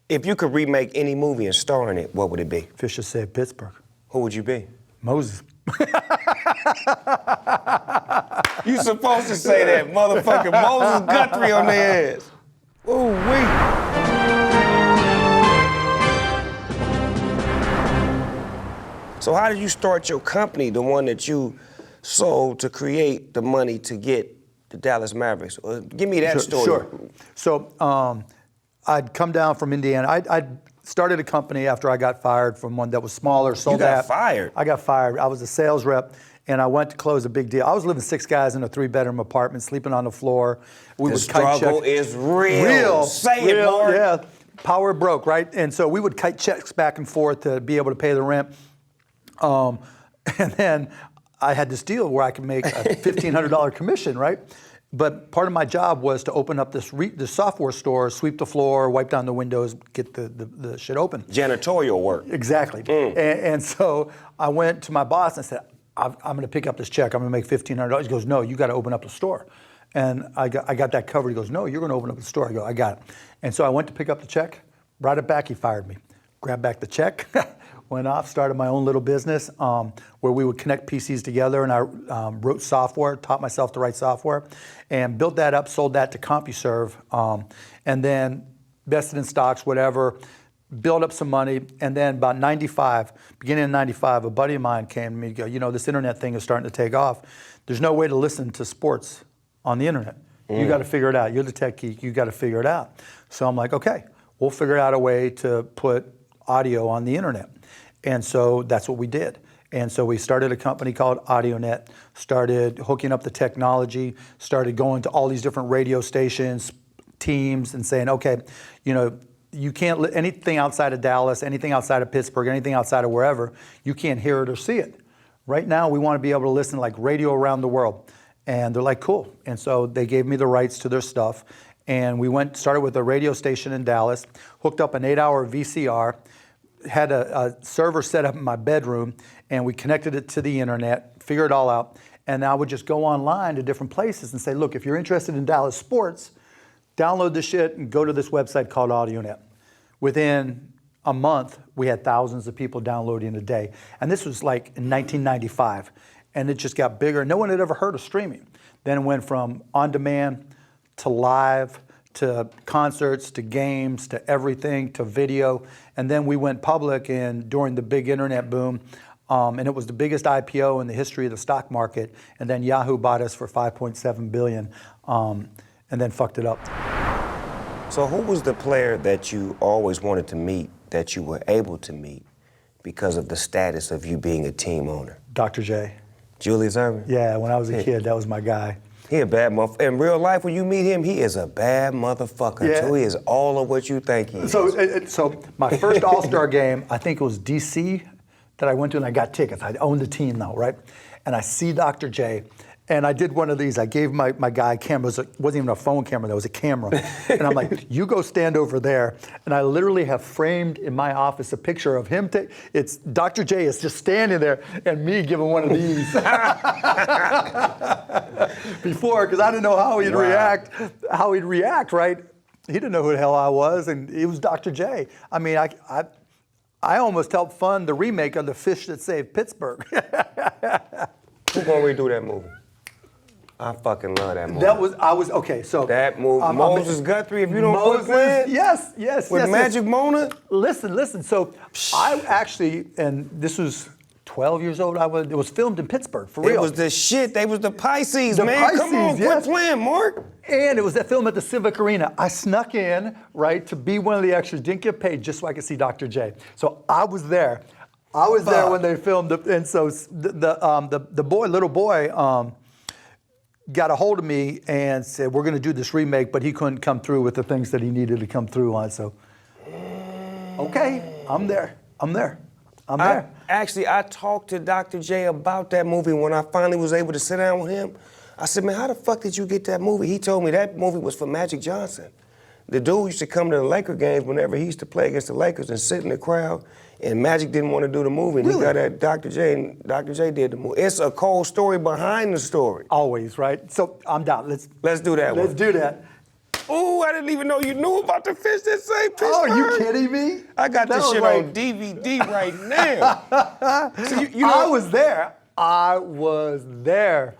If you could remake any movie and star in it, what would it be? Fisher said Pittsburgh. Who would you be? Moses. You supposed to say that, motherfucking Moses Guthrie on their ass. Ooh-wee. So how did you start your company, the one that you sold to create the money to get the Dallas Mavericks? Give me that story. Sure. So I'd come down from Indiana. I'd started a company after I got fired from one that was smaller. Sold that. You got fired? I got fired. I was a sales rep, and I went to close a big deal. I was living 6 guys in a 3-bedroom apartment, sleeping on the floor. The struggle is real. Real. Say it, Mark. Yeah. Power broke, right? And so we would kite checks back and forth to be able to pay the rent. And then I had this deal where I could make a $1,500 commission, right? But part of my job was to open up this software store, sweep the floor, wipe down the windows, get the shit open. Janitorial work. Exactly. And so I went to my boss and said, I'm going to pick up this check. I'm going to make $1,500. He goes, no, you got to open up the store. And I got that covered. He goes, no, you're going to open up the store. I go, I got it. And so I went to pick up the check, brought it back. He fired me. Grabbed back the check, went off, started my own little business where we would connect PCs together, and I wrote software, taught myself to write software, and built that up, sold that to CompuServe, and then invested in stocks, whatever, built up some money, and then about 95, beginning of 95, a buddy of mine came to me and go, you know, this internet thing is starting to take off. There's no way to listen to sports on the internet. You got to figure it out. You're the tech geek. You got to figure it out. So I'm like, okay, we'll figure out a way to put audio on the internet. And so that's what we did. And so we started a company called AudioNet, started hooking up the technology, started going to all these different radio stations, teams, and saying, okay, you know, you can't, anything outside of Dallas, anything outside of Pittsburgh, anything outside of wherever, you can't hear it or see it. Right now, we want to be able to listen like radio around the world. And they're like, cool. And so they gave me the rights to their stuff. And we started with a radio station in Dallas, hooked up an 8-hour VCR, had a server set up in my bedroom, and we connected it to the internet, figured it all out. And I would just go online to different places and say, look, if you're interested in Dallas sports, download this shit and go to this website called AudioNet. Within a month, we had thousands of people downloading a day. And this was like in 1995. And it just got bigger. No one had ever heard of streaming. Then it went from on-demand to live to concerts to games to everything to video. And then we went public during the big internet boom. And it was the biggest IPO in the history of the stock market. And then Yahoo bought us for $5.7 billion and then fucked it up. So who was the player that you always wanted to meet that you were able to meet because of the status of you being a team owner? Dr. J. Julius Erving? Yeah, when I was a kid, that was my guy. He a bad motherfucker. In real life, when you meet him, he is a bad motherfucker, yeah. too. He is all of what you think he is. So my first All-Star game, I think it was D.C. that I went to, and I got tickets. I owned the team now, right? And I see Dr. J, and I did one of these. I gave my guy a camera. It wasn't even a phone camera. That was a camera. And I'm like, you go stand over there. And I literally have framed in my office a picture of him. It's Dr. J is just standing there and me giving one of these. Before, because I didn't know how he'd react, right? He didn't know who the hell I was, and it was Dr. J. I mean, I almost helped fund the remake of The Fish That Saved Pittsburgh. Who's gonna redo that movie? I fucking love that movie. Okay, so. That movie, Moses Guthrie, if you don't quit playing. Yes. With Magic Mona. Listen, so I actually, and this was 12 years old, it was filmed in Pittsburgh, for real. It was the shit, they was the Pisces, man. Come on, quit playing, Mark. And it was that film at the Civic Arena. I snuck in, right, to be one of the extras, didn't get paid, just so I could see Dr. J. So I was there. There when they filmed it, and so the little boy, got a hold of me and said, we're going to do this remake, but he couldn't come through with the things that he needed to come through on. So, okay, I'm there. Actually, I talked to Dr. J about that movie when I finally was able to sit down with him. I said, man, how the fuck did you get that movie? He told me that movie was for Magic Johnson. The dude used to come to the Laker games whenever he used to play against the Lakers and sit in the crowd, and Magic didn't want to do the movie. And He got at Dr. J, and Dr. J did the movie. It's a cold story behind the story. Always, right? So I'm down. Let's do that one. Let's do that. Ooh, I didn't even know you knew about the fish that say Pittsburgh. Oh, are you kidding me? I got That this was shit like- on DVD right now. So you know, I was there. I was there.